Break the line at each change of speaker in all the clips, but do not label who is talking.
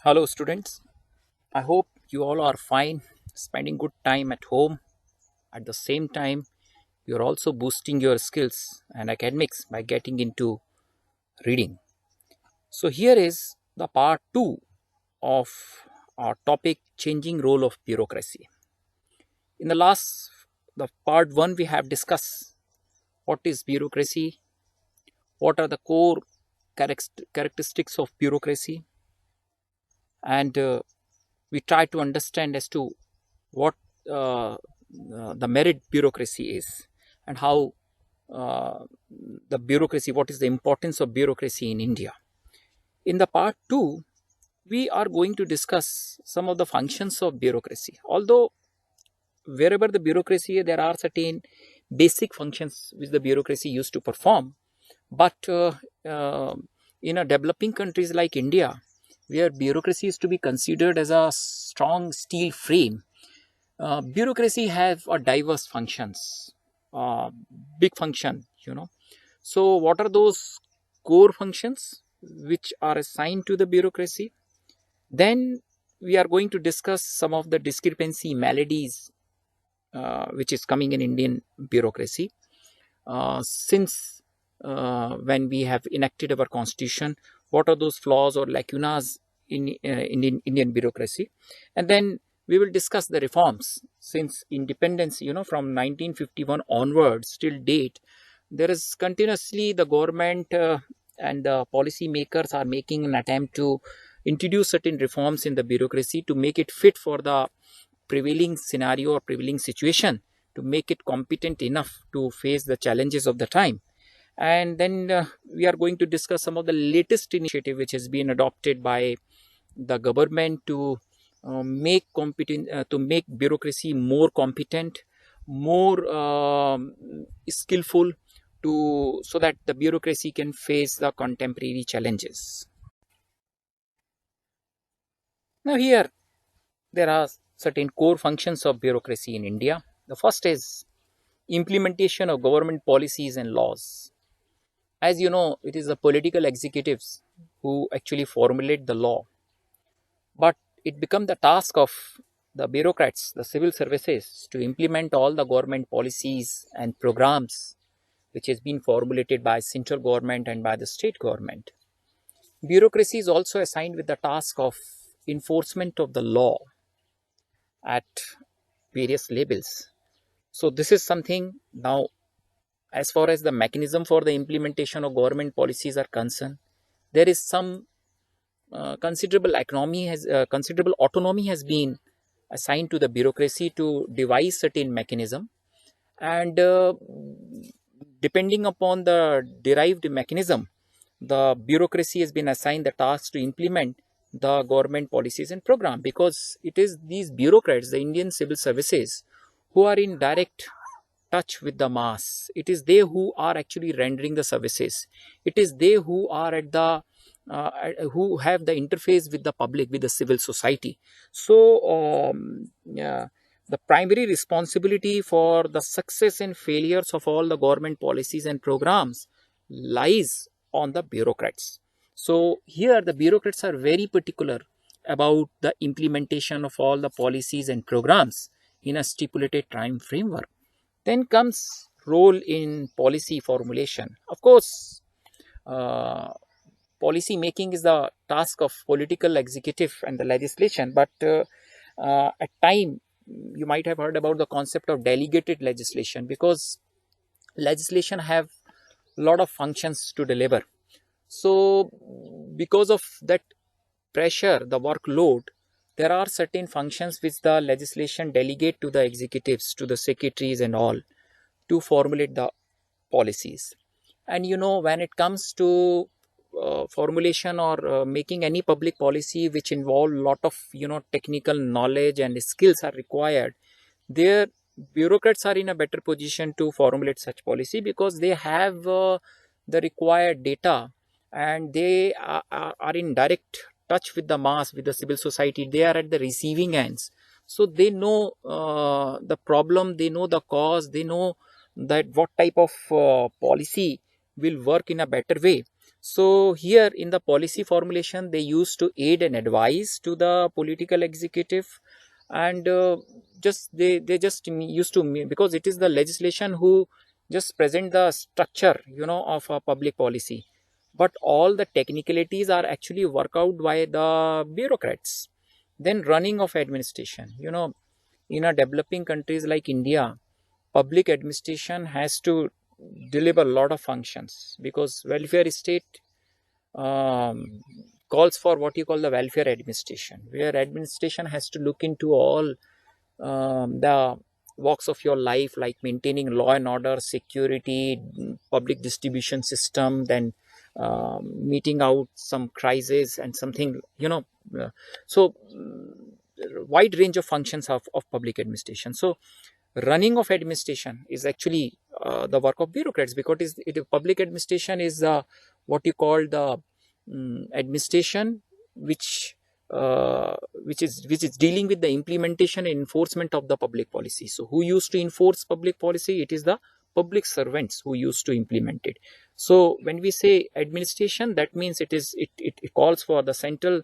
Hello, students. I hope you all are fine, spending good time at home. At the same time, you're also boosting your skills and academics by getting into reading. So, here is the part 2 of our topic changing role of bureaucracy. In the part 1, we have discussed what is bureaucracy, what are the core characteristics of bureaucracy, and we try to understand as to what the merit bureaucracy is and how uh, what is the importance of bureaucracy in India. In the part 2, we are going to discuss some of the functions of bureaucracy. Although wherever the bureaucracy, there are certain basic functions which the bureaucracy used to perform, but uh, in a developing countries like India, where bureaucracy is to be considered as a strong steel frame, bureaucracy have a diverse functions, uh, big function, So what are those core functions which are assigned to the bureaucracy? Then we are going to discuss some of the discrepancy maladies which is coming in Indian bureaucracy since when we have enacted our constitution. What are those flaws or lacunas in Indian bureaucracy? And then we will discuss the reforms since independence, from 1951 onwards till date. There is continuously the government and the policy makers are making an attempt to introduce certain reforms in the bureaucracy to make it fit for the prevailing scenario or prevailing situation, to make it competent enough to face the challenges of the time. And then we are going to discuss some of the latest initiative which has been adopted by the government to make bureaucracy more competent, more skillful, to so that the bureaucracy can face the contemporary challenges. Now here there are certain core functions of bureaucracy in India. The first is implementation of government policies and laws. As you know, it is the political executives who actually formulate the law, but it becomes the task of the bureaucrats, the civil services, to implement all the government policies and programs which has been formulated by central government and by the state government. Bureaucracy is also assigned with the task of enforcement of the law at various levels. So this is something now, as far as the mechanism for the implementation of government policies are concerned, there is some considerable autonomy has been assigned to the bureaucracy to devise certain mechanism, and depending upon the derived mechanism, the bureaucracy has been assigned the task to implement the government policies and program, because it is these bureaucrats, the Indian civil services, who are in direct touch with the mass. It is they who are actually rendering the services. It is they who are at the who have the interface with the public, with the civil society. So yeah, the primary responsibility for the success and failures of all the government policies and programs lies on the bureaucrats. So here the bureaucrats are very particular about the implementation of all the policies and programs in a stipulated time framework. Then comes role in policy formulation. Of course, uh, policy making is the task of political executive and the legislation, but at time you might have heard about the concept of delegated legislation, because legislation have a lot of functions to deliver. So because of that pressure, the workload, there are certain functions which the legislation delegate to the executives, to the secretaries and all, to formulate the policies. And when it comes to formulation or making any public policy which involve lot of technical knowledge and skills are required, there bureaucrats are in a better position to formulate such policy, because they have the required data, and they are in direct touch with the mass, with the civil society. They are at the receiving ends, so they know the problem, they know the cause, they know that what type of policy will work in a better way. So here in the policy formulation, they used to aid and advise to the political executive, and just they just used to because it is the legislation who just present the structure, of a public policy, but all the technicalities are actually worked out by the bureaucrats. Then running of administration, in a developing countries like India, public administration has to deliver a lot of functions because welfare state um, calls for what you call the welfare administration, where administration has to look into all the walks of your life, like maintaining law and order, security, public distribution system, then meeting out some crisis and something, so wide range of functions of public administration. So running of administration is actually the work of bureaucrats, because public administration is what you call the administration which which is dealing with the implementation and enforcement of the public policy. So who used to enforce public policy? It is the public servants who used to implement it. So when we say administration, that means it calls for the central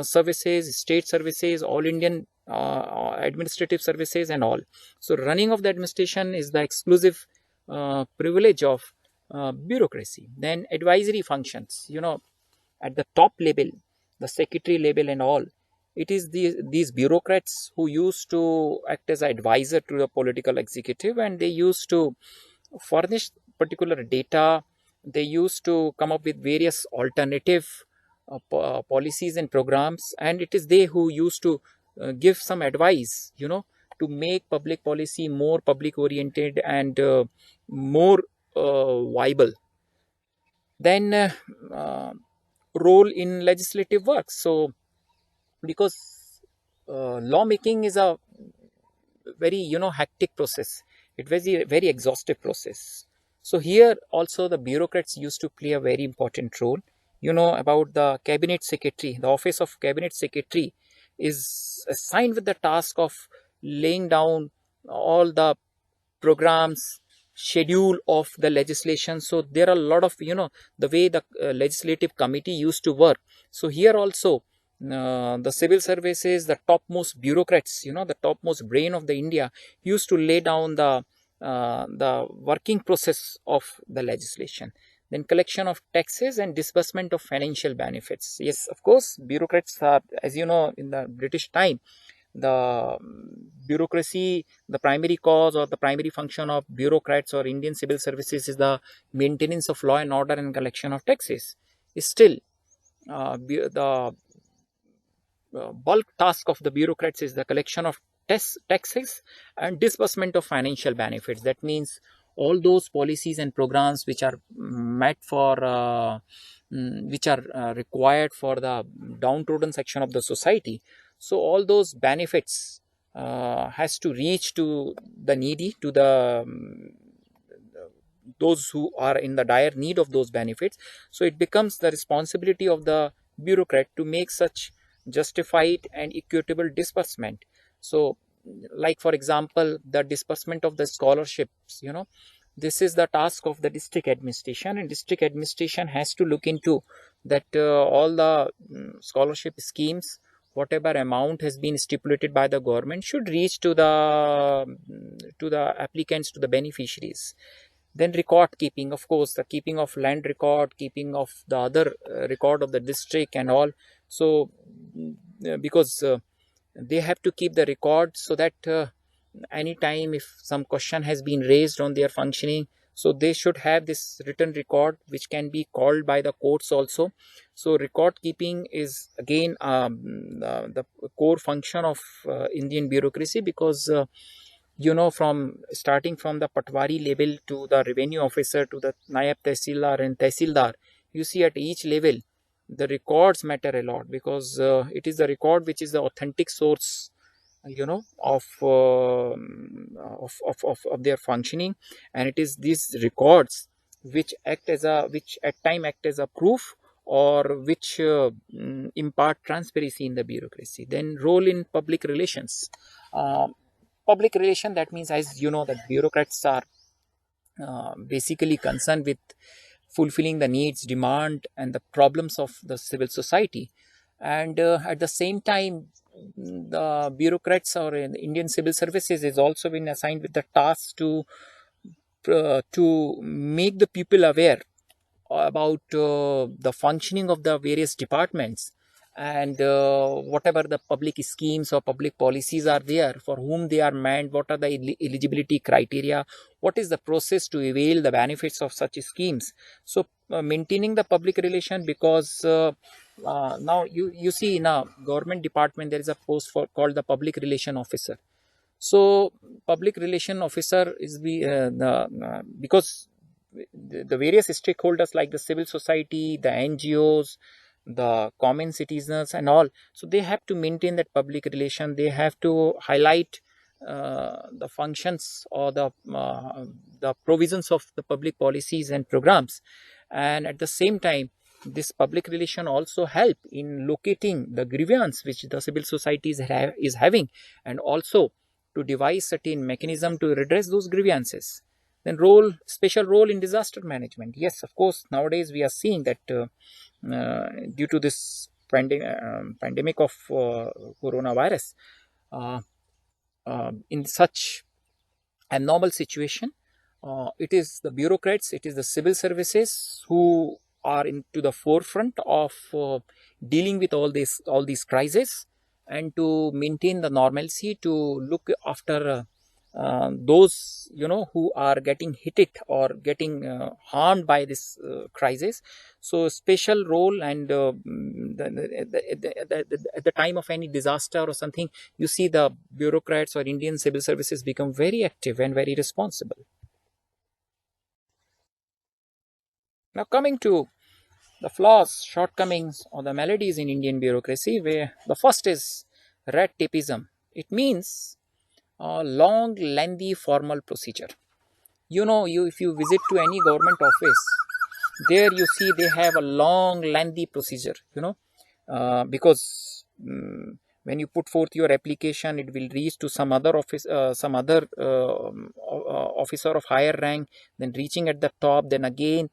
services, state services, all Indian administrative services and all. So running of the administration is the exclusive privilege of bureaucracy. Then advisory functions, at the top level, the secretary level and all, it is these bureaucrats who used to act as an advisor to the political executive, and they used to furnish particular data. They used to come up with various alternative policies and programs, and it is they who used to give some advice, to make public policy more public oriented and more viable. Then uh, role in legislative work. So because lawmaking is a very hectic process, it was a very exhaustive process. So here also the bureaucrats used to play a very important role. About the cabinet secretary, the office of cabinet secretary is assigned with the task of laying down all the programs, schedule of the legislation. So there are a lot of, the way the legislative committee used to work. So here also the civil services, the topmost bureaucrats, the topmost brain of the India used to lay down the working process of the legislation. Then collection of taxes and disbursement of financial benefits. Yes, of course, bureaucrats are, as you know, in the British time, the bureaucracy, the primary cause or the primary function of bureaucrats or Indian civil services is the maintenance of law and order and collection of taxes. Still, the bulk task of the bureaucrats is the collection of taxes and disbursement of financial benefits. That means all those policies and programs which are met for which are required for the downtrodden section of the society. So all those benefits has to reach to the needy, to the those who are in the dire need of those benefits. So it becomes the responsibility of the bureaucrat to make such justified and equitable disbursement. So like for example, the disbursement of the scholarships, this is the task of the district administration, and district administration has to look into that all the scholarship schemes, whatever amount has been stipulated by the government, should reach to the applicants, to the beneficiaries. Then record keeping, of course, the keeping of land record, keeping of the other record of the district and all. So because they have to keep the record, so that anytime if some question has been raised on their functioning, so they should have this written record which can be called by the courts also. So record keeping is again the core function of Indian bureaucracy, because from starting from the patwari level to the revenue officer to the nayab tehsildar and tehsildar, you see at each level the records matter a lot, because it is the record which is the authentic source, of their functioning, and it is these records which at time act as a proof, or which impart transparency in the bureaucracy. Then role in public relations. Public relation, that means, as you know, that bureaucrats are basically concerned with fulfilling the needs, demand, and the problems of the civil society. And at the same time, the bureaucrats or in Indian civil services is also been assigned with the task to make the people aware about the functioning of the various departments, and whatever the public schemes or public policies are there, for whom they are meant, what are the eligibility criteria, what is the process to avail the benefits of such schemes. So maintaining the public relation, because now you see in a government department there is a post for called the public relation officer. So public relation officer is because the various stakeholders like the civil society, the NGOs, the common citizens and all, so they have to maintain that public relation. They have to highlight the functions or the provisions of the public policies and programs. And at the same time, this public relation also help in locating the grievance which the civil society is having, and also to devise certain mechanism to redress those grievances. Then special role in disaster management. Yes, of course, nowadays we are seeing that due to this pandemic of coronavirus, uh, in such abnormal situation, it is the bureaucrats, it is the civil services who are into the forefront of dealing with all these crises, and to maintain the normalcy, to look after those who are getting hit or getting harmed by this crisis. So special role, and at the time of any disaster or something, you see the bureaucrats or Indian civil services become very active and very responsible. Now, coming to the flaws, shortcomings, or the maladies in Indian bureaucracy, where the first is red tapism. It means a long, lengthy formal procedure. You if you visit to any government office, there you see they have a long, lengthy procedure. Because when you put forth your application, it will reach to some other office, some other officer of higher rank, then reaching at the top, then again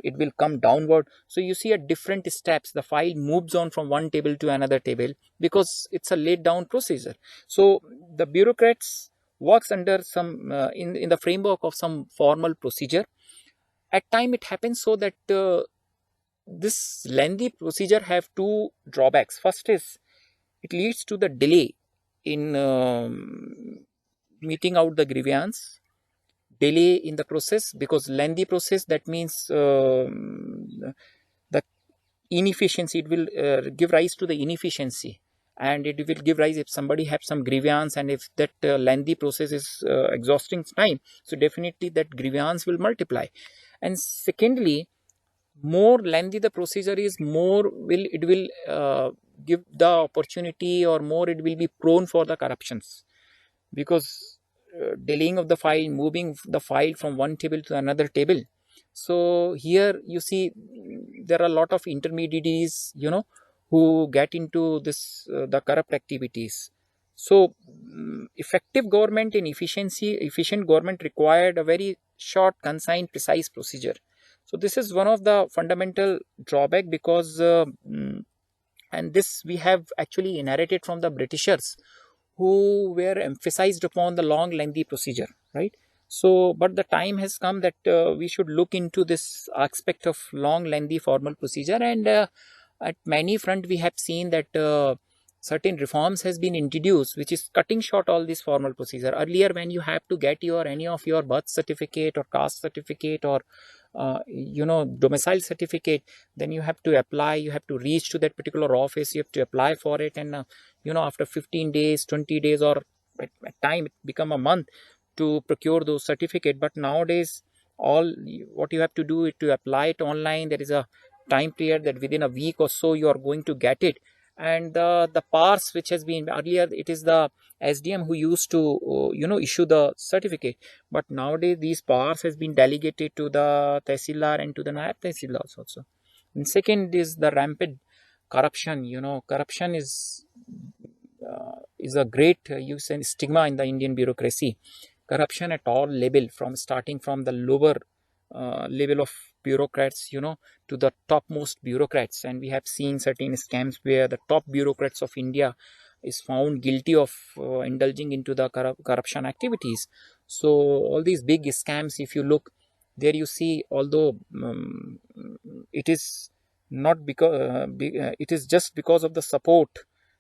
it will come downward. So you see at different steps the file moves on from one table to another table, because it's a laid down procedure. So the bureaucrats works under some in the framework of some formal procedure. At time it happens so that this lengthy procedure have two drawbacks. First is it leads to the delay in meeting out the grievance, delay in the process, because lengthy process, that means the inefficiency, it will give rise to the inefficiency, and it will give rise if somebody have some grievance, and if that lengthy process is exhausting time, so definitely that grievance will multiply. And secondly, more lengthy the procedure is, more will it will give the opportunity, or more it will be prone for the corruptions, because delaying of the file, moving the file from one table to another table. So here you see there are a lot of intermediaries, who get into this the corrupt activities. So effective government and efficient government required a very short, concise, precise procedure. So this is one of the fundamental drawback, because and this we have actually inherited from the Britishers, who were emphasized upon the long, lengthy procedure, right? So, but the time has come that we should look into this aspect of long, lengthy formal procedure, and at many front we have seen that certain reforms has been introduced, which is cutting short all this formal procedure. Earlier, when you have to get your any of your birth certificate or caste certificate or domicile certificate, then you have to apply, you have to reach to that particular office, you have to apply for it, and after 15 days, 20 days, or at time it become a month to procure those certificate. But nowadays, all what you have to do is to apply it online. There is a time period that within a week or so you are going to get it. And the parts which has been earlier, it is the SDM who used to issue the certificate, but nowadays these powers has been delegated to the tehsildar and to the naib tehsildars also. And second is the rampant corruption. Corruption is a great stigma in the Indian bureaucracy. Corruption at all level, from starting from the lower level of bureaucrats, to the topmost bureaucrats. And we have seen certain scams where the top bureaucrats of India is found guilty of indulging into the corruption activities. So all these big scams, if you look there, you see, although it is not because it is just because of the support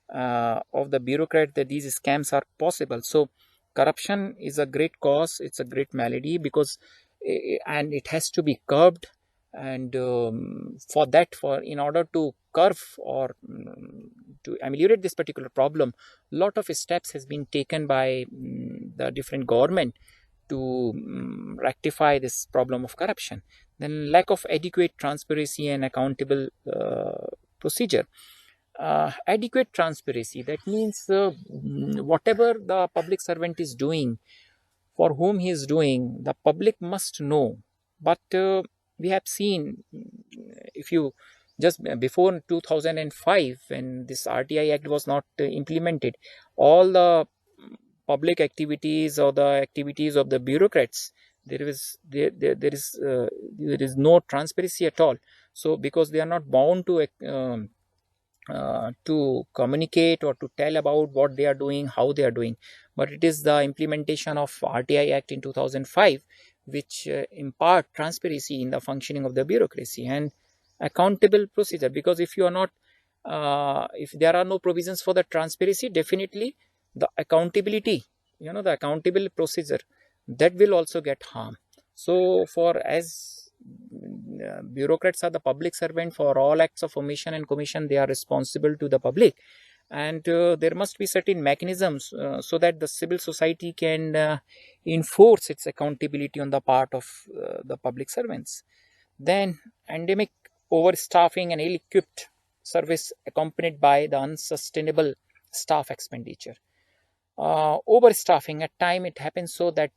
of the bureaucrat that these scams are possible. So corruption is a great cause, it's a great malady, because and it has to be curbed. And for in order to curb or to ameliorate this particular problem, lot of steps has been taken by the different government to rectify this problem of corruption. Then lack of adequate transparency and accountable procedure. Adequate transparency, that means whatever the public servant is doing, for whom he is doing, the public must know. But we have seen, if you just before 2005, when this RTI Act was not implemented, all the public activities or the activities of the bureaucrats, there is no transparency at all. So because they are not bound to communicate or to tell about what they are doing, how they are doing. But it is the implementation of RTI Act in 2005 which impart transparency in the functioning of the bureaucracy and accountable procedure. Because if you are not, if there are no provisions for the transparency, definitely the accountability, the accountable procedure, that will also get harm. So for as bureaucrats are the public servant, for all acts of omission and commission they are responsible to the public. And there must be certain mechanisms so that the civil society can enforce its accountability on the part of the public servants. Then endemic overstaffing and ill-equipped service accompanied by the unsustainable staff expenditure. Overstaffing, at time it happens so that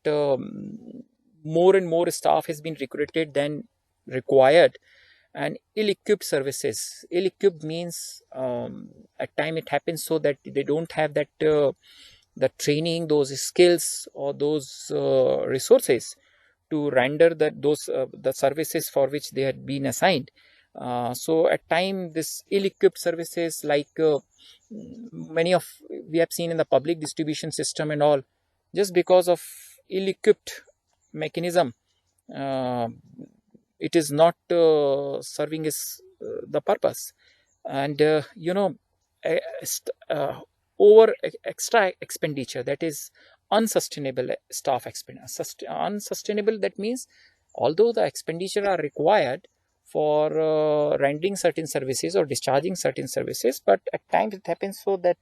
more and more staff has been recruited than required. And ill-equipped services, ill-equipped means at time it happens so that they don't have that the training, those skills or those resources to render the services for which they had been assigned. So at time this ill-equipped services, like many of we have seen in the public distribution system and all, just because of ill-equipped mechanism, it is not serving as the purpose. And over extra expenditure, that is unsustainable staff expenditure. Unsustainable, that means although the expenditure are required for rendering certain services or discharging certain services, but at times it happens so that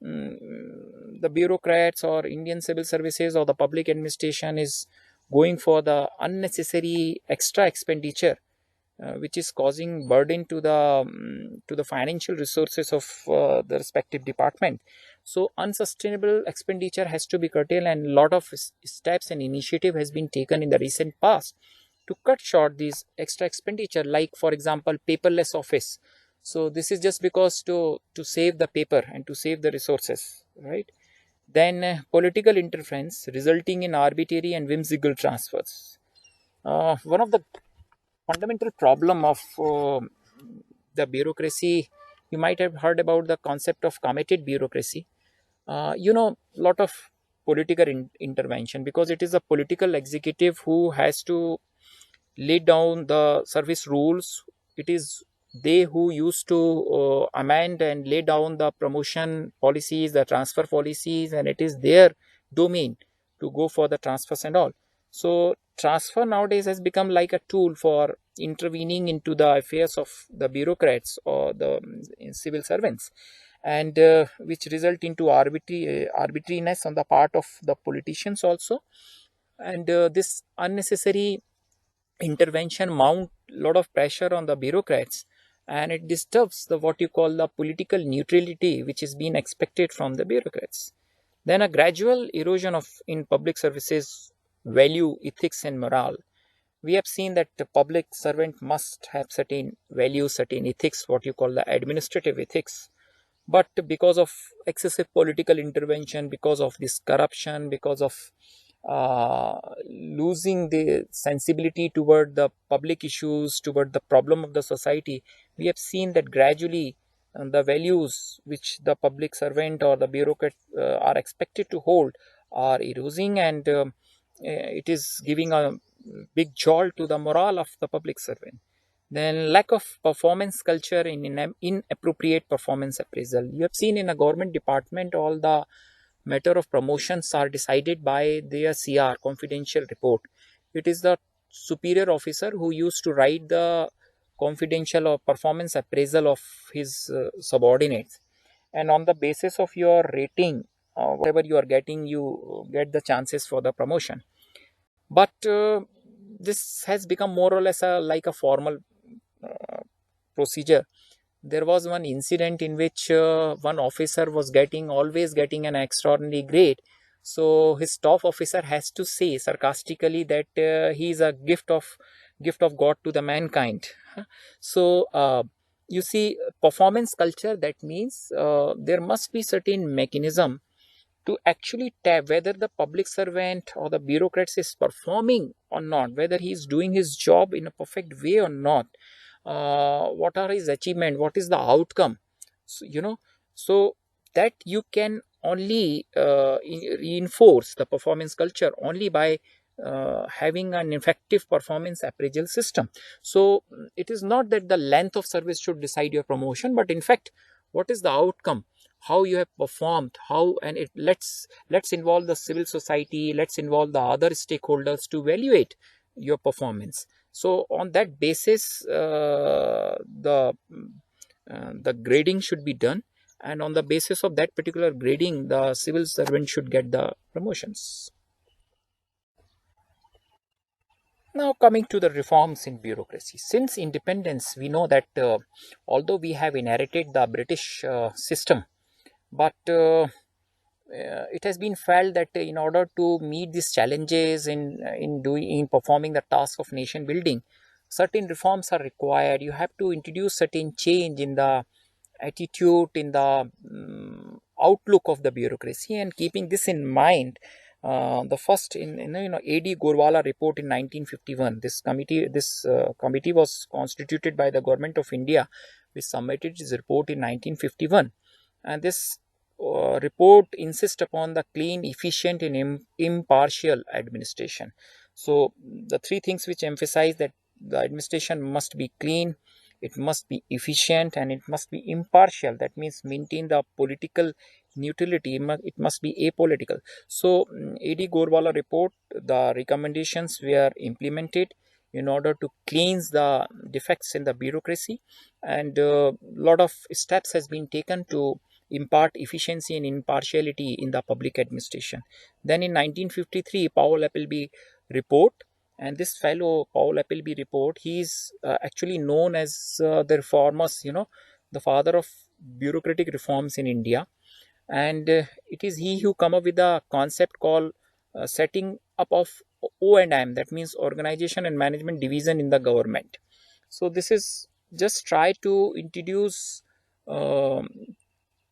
the bureaucrats or Indian civil services or the public administration is going for the unnecessary extra expenditure, which is causing burden to the financial resources of the respective department. So unsustainable expenditure has to be curtailed, and a lot of steps and initiative has been taken in the recent past to cut short these extra expenditure, like for example paperless office. So this is just because to save the paper and to save the resources, right? Then political interference resulting in arbitrary and whimsical transfers. One of the fundamental problem of the bureaucracy, you might have heard about the concept of committed bureaucracy. Lot of political intervention, because it is a political executive who has to lay down the service rules. It is they who used to amend and lay down the promotion policies, the transfer policies, and it is their domain to go for the transfers and all. So transfer nowadays has become like a tool for intervening into the affairs of the bureaucrats or the civil servants, and which result into arbitrariness on the part of the politicians also. And this unnecessary intervention mount a lot of pressure on the bureaucrats, and it disturbs the what you call the political neutrality which is being expected from the bureaucrats. Then a gradual erosion of in public services value, ethics and morale. We have seen that the public servant must have certain values, certain ethics, what you call the administrative ethics. But because of excessive political intervention, because of this corruption, because of losing the sensibility toward the public issues, toward the problem of the society, we have seen that gradually the values which the public servant or the bureaucrat are expected to hold are eroding, and it is giving a big jolt to the morale of the public servant. Then lack of performance culture in inappropriate performance appraisal. You have seen in a government department all the matter of promotions are decided by their CR, confidential report. It is the superior officer who used to write the confidential or performance appraisal of his subordinates, and on the basis of your rating, whatever you are getting, you get the chances for the promotion. But this has become more or less like a formal procedure. There was one incident in which one officer was always getting an extraordinary grade, so his staff officer has to say sarcastically that he is a gift of god to the mankind. So you see, performance culture, that means there must be certain mechanism to actually tap whether the public servant or the bureaucrat is performing or not, whether he is doing his job in a perfect way or not, what are his achievement, what is the outcome. So that you can only reinforce the performance culture only by having an effective performance appraisal system. So it is not that the length of service should decide your promotion, but in fact, what is the outcome, how you have performed, how, and let's involve the civil society, let's involve the other stakeholders to evaluate your performance. So on that basis, the grading should be done, and on the basis of that particular grading, the civil servant should get the promotions. Now, coming to the reforms in bureaucracy. Since independence, we know that although we have inherited the British system, but it has been felt that in order to meet these challenges in performing the task of nation building, certain reforms are required. You have to introduce certain change in the attitude, in the outlook of the bureaucracy, and keeping this in mind, the first in A.D. Gorwala Report in 1951. This committee was constituted by the government of India, which submitted its report in 1951, and this report insists upon the clean, efficient, and impartial administration. So the three things which emphasize that the administration must be clean, it must be efficient, and it must be impartial. That means maintain the political neutrality. It must be apolitical. So A.D. Gorwala report, the recommendations were implemented in order to cleanse the defects in the bureaucracy, and a lot of steps has been taken to impart efficiency and impartiality in the public administration. Then in 1953, Powell-Appleby report, and this fellow Powell-Appleby report, he is actually known as the reformers, the father of bureaucratic reforms in India, and it is he who come up with a concept called setting up of O&M, that means organization and management division in the government. So this is just try to introduce um,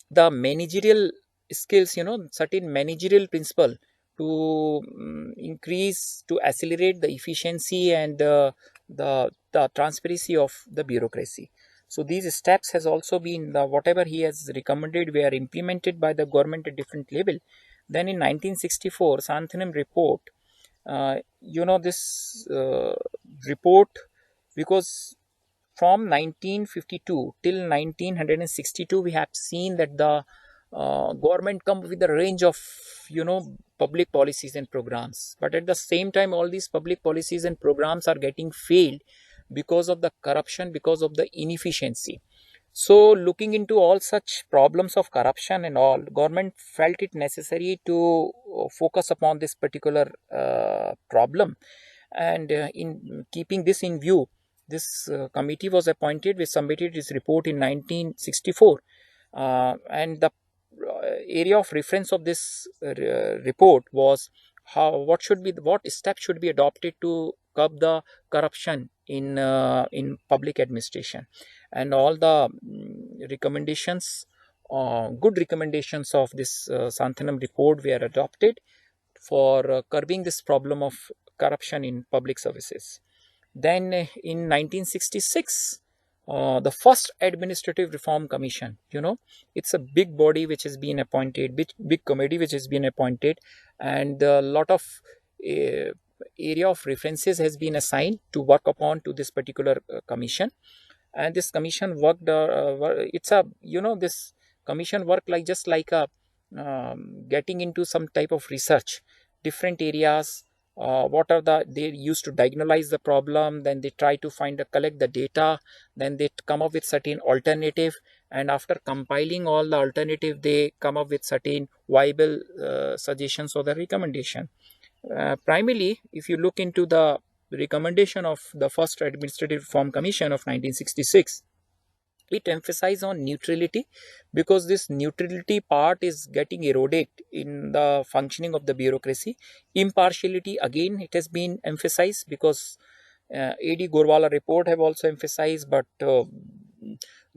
the managerial skills, certain managerial principle to increase, to accelerate the efficiency and the transparency of the bureaucracy. So these steps has also been, the whatever he has recommended were implemented by the government at different level. Then in 1964, Santhanam Report, this report, because from 1952 till 1962, we have seen that the government come with a range of public policies and programs, but at the same time all these public policies and programs are getting failed because of the corruption, because of the inefficiency. So looking into all such problems of corruption and all, government felt it necessary to focus upon this particular problem, and in keeping this in view, this committee was appointed, which submitted its report in 1964, and the area of reference of this report was what steps should be adopted to curb the corruption in public administration, and all the recommendations, good recommendations of this Santhanam report were adopted for curbing this problem of corruption in public services. Then in 1966, the first Administrative Reform Commission, it's a big body which has been appointed, big committee which has been appointed, and a lot of uh, area of references has been assigned to work upon to this particular commission. And this commission worked it's a this commission worked like just like a getting into some type of research, different areas, what are they used to diagnose the problem, then they try to collect the data, then they come up with certain alternative, and after compiling all the alternative they come up with certain viable suggestions or the recommendation. Primarily, if you look into the recommendation of the first Administrative Reform Commission of 1966, it emphasizes on neutrality, because this neutrality part is getting eroded in the functioning of the bureaucracy. Impartiality, again, it has been emphasized, because A.D. Gorwala Report have also emphasized, but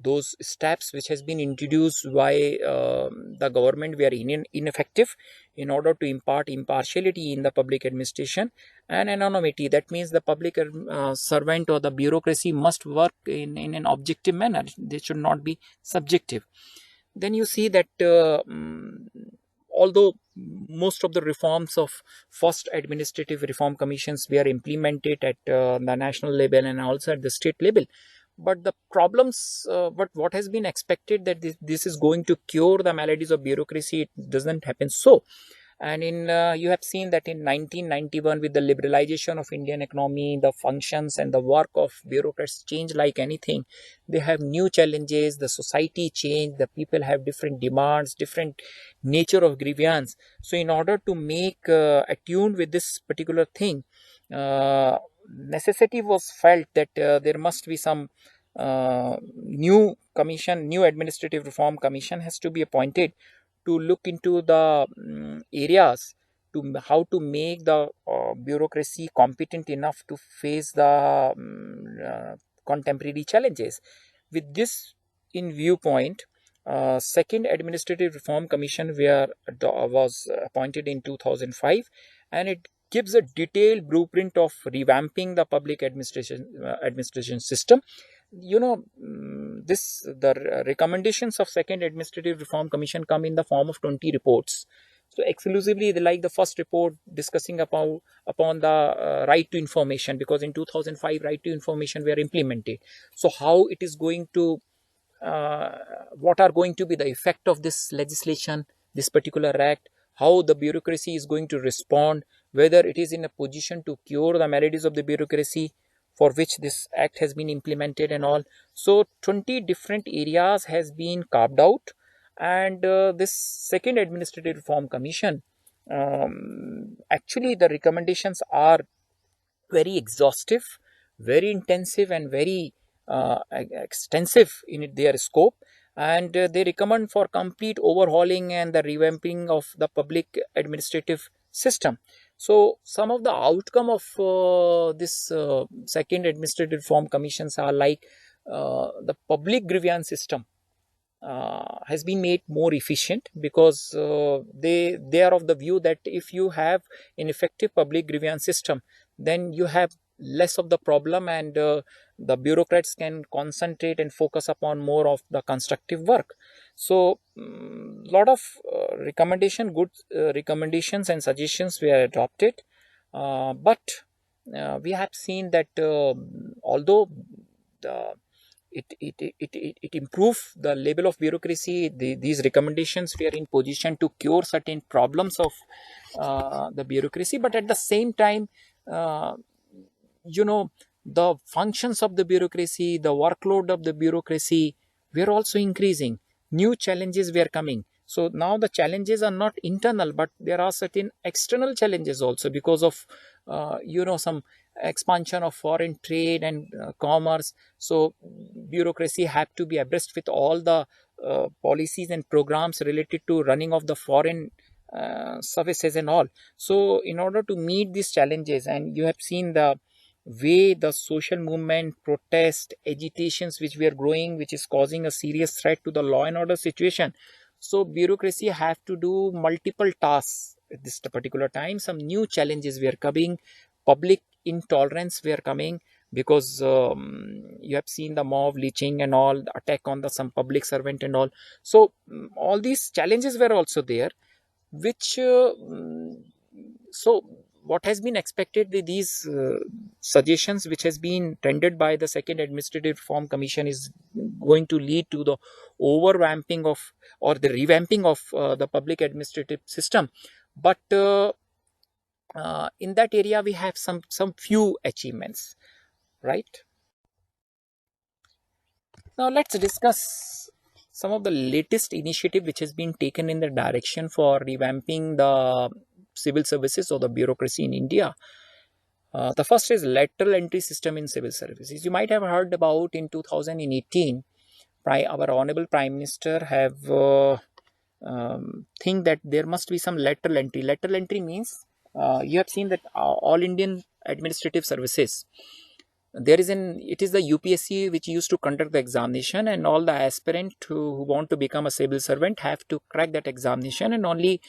those steps which has been introduced by the government were ineffective in order to impart impartiality in the public administration. And anonymity, that means the public servant or the bureaucracy must work in an objective manner, they should not be subjective. Then you see that although most of the reforms of first Administrative Reform Commissions were implemented at the national level and also at the state level, but the problems, but what has been expected that this is going to cure the maladies of bureaucracy, it doesn't happen so. And in you have seen that in 1991, with the liberalization of Indian economy, the functions and the work of bureaucrats change like anything. They have new challenges, the society changed, the people have different demands, different nature of grievance. So in order to make attuned with this particular thing, necessity was felt that there must be some new Administrative Reform Commission has to be appointed to look into the areas to how to make the bureaucracy competent enough to face the contemporary challenges. With this in viewpoint, second Administrative Reform Commission was appointed in 2005, and it gives a detailed blueprint of revamping the public administration system. The recommendations of second Administrative Reform Commission come in the form of 20 reports. So exclusively, they like the first report discussing upon the right to information, because in 2005 right to information were implemented. So how it is going to uh, what are going to be the effect of this legislation, this particular act, how the bureaucracy is going to respond, whether it is in a position to cure the maladies of the bureaucracy for which this act has been implemented and all. So 20 different areas has been carved out, and this second Administrative Reform Commission, actually the recommendations are very exhaustive, very intensive, and very extensive in their scope. And they recommend for complete overhauling and the revamping of the public administrative system. So some of the outcome of this second Administrative Reform Commissions are like the public grievance system has been made more efficient, because they are of the view that if you have an effective public grievance system, then you have less of the problem, and the bureaucrats can concentrate and focus upon more of the constructive work. So lot of good recommendations and suggestions were adopted, but we have seen that although the it improved the level of bureaucracy. These recommendations were in position to cure certain problems of the bureaucracy, but at the same time, uh, the functions of the bureaucracy, the workload of the bureaucracy were also increasing. New challenges were coming. So now the challenges are not internal, but there are certain external challenges also, because of some expansion of foreign trade and commerce. So bureaucracy have to be abreast with all the policies and programs related to running of the foreign services and all. So in order to meet these challenges, and you have seen the way the social movement, protest, agitations which were growing, which is causing a serious threat to the law and order situation. So bureaucracy have to do multiple tasks at this particular time, some new challenges were coming. Public intolerance were coming, because you have seen the mob lynching and all, the attack on the some public servant and all. So all these challenges were also there, which so what has been expected with these suggestions which has been tendered by the second administrative reform commission is going to lead to the overvamping of, or the revamping of the public administrative system. But in that area we have some few achievements, right? Now let's discuss some of the latest initiative which has been taken in the direction for revamping the civil services or the bureaucracy in India. The first is lateral entry system in civil services. You might have heard about in 2018, our honorable Prime Minister have think that there must be some lateral entry. Lateral entry means you have seen that all Indian administrative services, there is it is the UPSC which used to conduct the examination, and all the aspirant who want to become a civil servant have to crack that examination, and only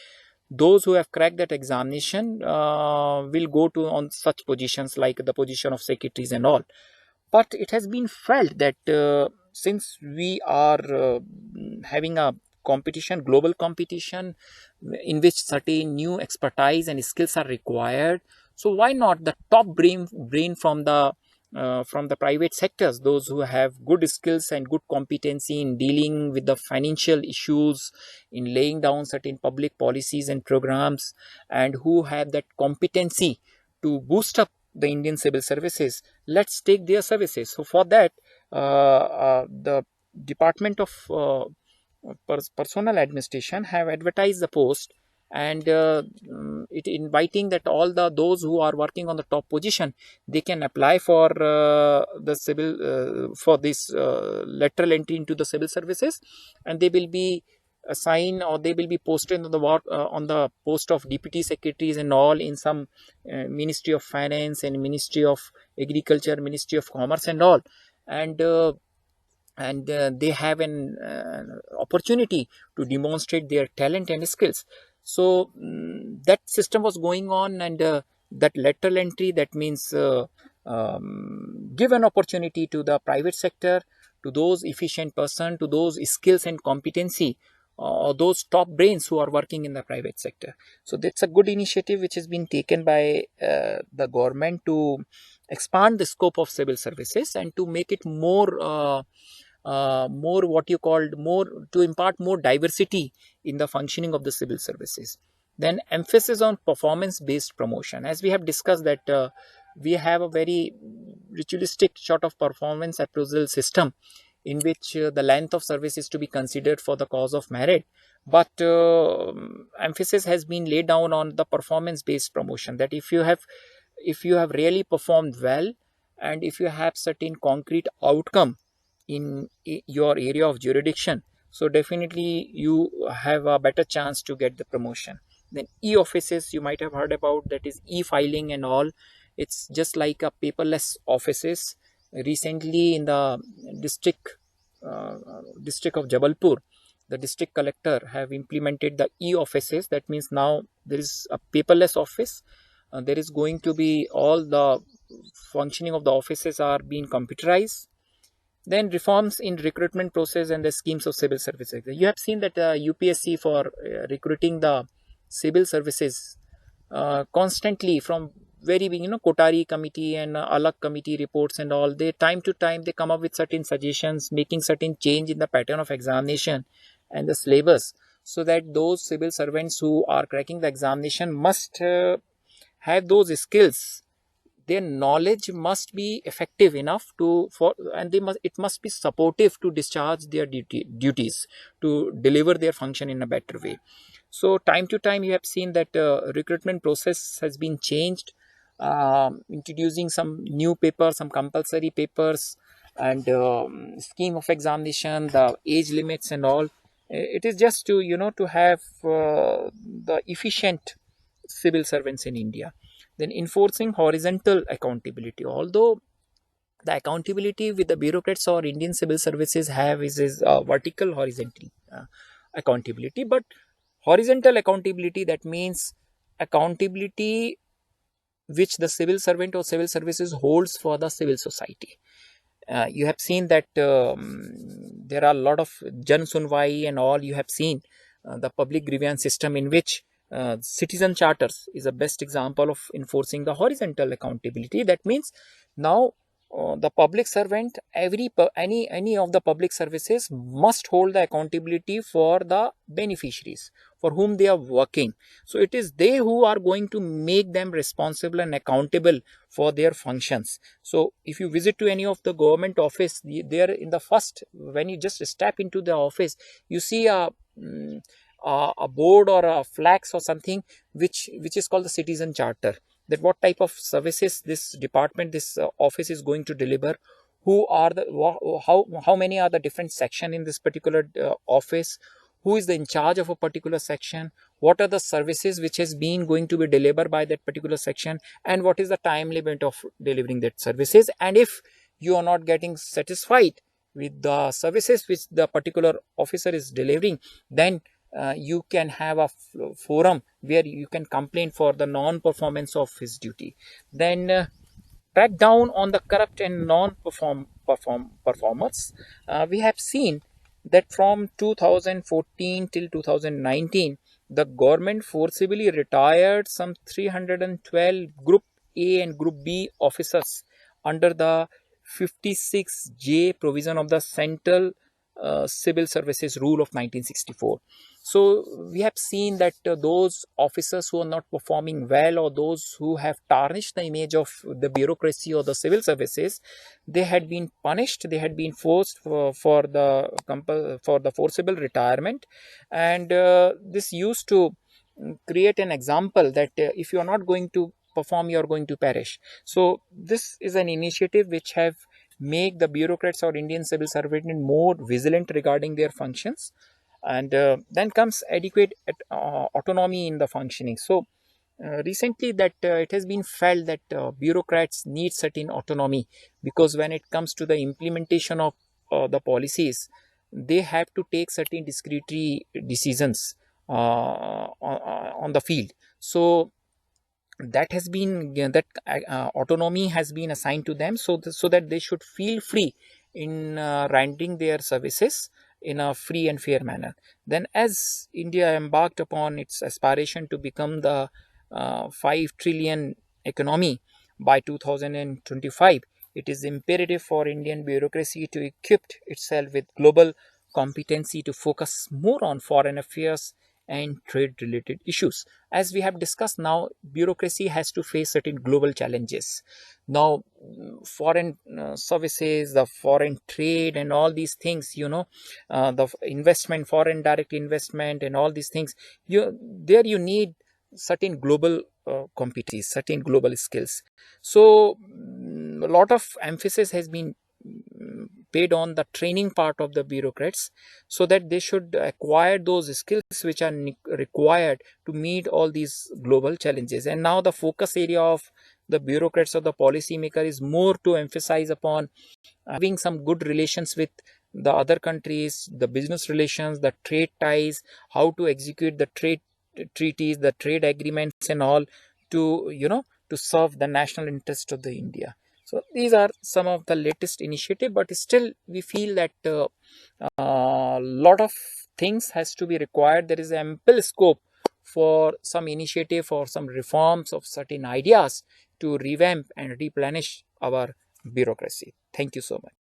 those who have cracked that examination will go to on such positions like the position of secretaries and all. But it has been felt that since we are having a competition, global competition, in which certain new expertise and skills are required, so why not the top brain from the private sectors, those who have good skills and good competency in dealing with the financial issues, in laying down certain public policies and programs, and who have that competency to boost up the Indian civil services, let's take their services. So for that, the Department of Personal Administration have advertised the post, and it inviting that all those who are working on the top position, they can apply for the civil for this lateral entry into the civil services, and they will be assigned, or they will be posted on the post of deputy secretaries and all in some Ministry of Finance and Ministry of Agriculture, Ministry of Commerce and all. And they have an opportunity to demonstrate their talent and skills. So that system was going on, and that lateral entry, that means give an opportunity to the private sector, to those efficient person, to those skills and competency, or those top brains who are working in the private sector. So that's a good initiative which has been taken by the government to expand the scope of civil services and to make it more what you called more, to impart more diversity in the functioning of the civil services. Then emphasis on performance based promotion, as we have discussed that we have a very ritualistic sort of performance appraisal system, in which the length of service is to be considered for the cause of merit, but emphasis has been laid down on the performance based promotion, that if you have really performed well, and if you have certain concrete outcome in your area of jurisdiction, so definitely you have a better chance to get the promotion. Then e-offices, you might have heard about, that is e-filing and all. It's just like a paperless offices. Recently in the district of Jabalpur, the district collector have implemented the e-offices. That means now there is a paperless office. There is going to be all the functioning of the offices are being computerized. Then reforms in recruitment process and the schemes of civil services. You have seen that UPSC for recruiting the civil services constantly from very big, Kotari committee and Alag committee reports and all, they time to time they come up with certain suggestions, making certain change in the pattern of examination and the syllabus, so that those civil servants who are cracking the examination must have those skills. Their knowledge must be effective enough and it must be supportive to discharge their duties, to deliver their function in a better way. So time to time you have seen that recruitment process has been changed, introducing some new papers, some compulsory papers, and scheme of examination, the age limits and all. It is just to to have the efficient civil servants in India. Then enforcing horizontal accountability. Although the accountability with the bureaucrats or Indian civil services have is vertical horizontal accountability, but horizontal accountability, that means accountability which the civil servant or civil services holds for the civil society. You have seen that there are a lot of Jan Sunwai and all. You have seen the public grievance system in which citizen charters is the best example of enforcing the horizontal accountability. That means now the public servant, any of the public services must hold the accountability for the beneficiaries for whom they are working. So it is they who are going to make them responsible and accountable for their functions. So if you visit to any of the government office, there in the first, when you just step into the office, you see a board or a flags or something which is called the citizen charter, that what type of services this department, this office is going to deliver, who are the how many are the different section in this particular office, who is the in charge of a particular section, what are the services which has been going to be delivered by that particular section, and what is the time limit of delivering that services. And if you are not getting satisfied with the services which the particular officer is delivering, then you can have a forum where you can complain for the non-performance of his duty. Then crack down on the corrupt and performers. We have seen that from 2014 till 2019, the government forcibly retired some 312 Group A and Group B officers under the 56J provision of the Central Civil Services Rule of 1964. So we have seen that those officers who are not performing well, or those who have tarnished the image of the bureaucracy or the civil services, they had been punished, they had been forced for the forcible retirement. And this used to create an example that if you are not going to perform, you are going to perish. So this is an initiative which have make the bureaucrats or Indian civil servant more vigilant regarding their functions. And then comes adequate autonomy in the functioning. So recently that it has been felt that bureaucrats need certain autonomy, because when it comes to the implementation of the policies, they have to take certain discretionary decisions on the field. So that has been that autonomy has been assigned to them, so that they should feel free in rendering their services in a free and fair manner. Then, as India embarked upon its aspiration to become the 5 trillion economy by 2025, it is imperative for Indian bureaucracy to equip itself with global competency to focus more on foreign affairs and trade related issues. As we have discussed, now bureaucracy has to face certain global challenges. Now foreign services, the foreign trade and all these things, the investment, foreign direct investment and all these things, you need certain global competencies, certain global skills. So a lot of emphasis has been paid on the training part of the bureaucrats, so that they should acquire those skills which are required to meet all these global challenges. And now the focus area of the bureaucrats or the policymaker is more to emphasize upon having some good relations with the other countries, the business relations, the trade ties, how to execute the trade treaties, the trade agreements and all, to serve the national interest of the India. So these are some of the latest initiative, but still we feel that a lot of things has to be required. There is ample scope for some initiative or some reforms of certain ideas to revamp and replenish our bureaucracy. Thank you so much.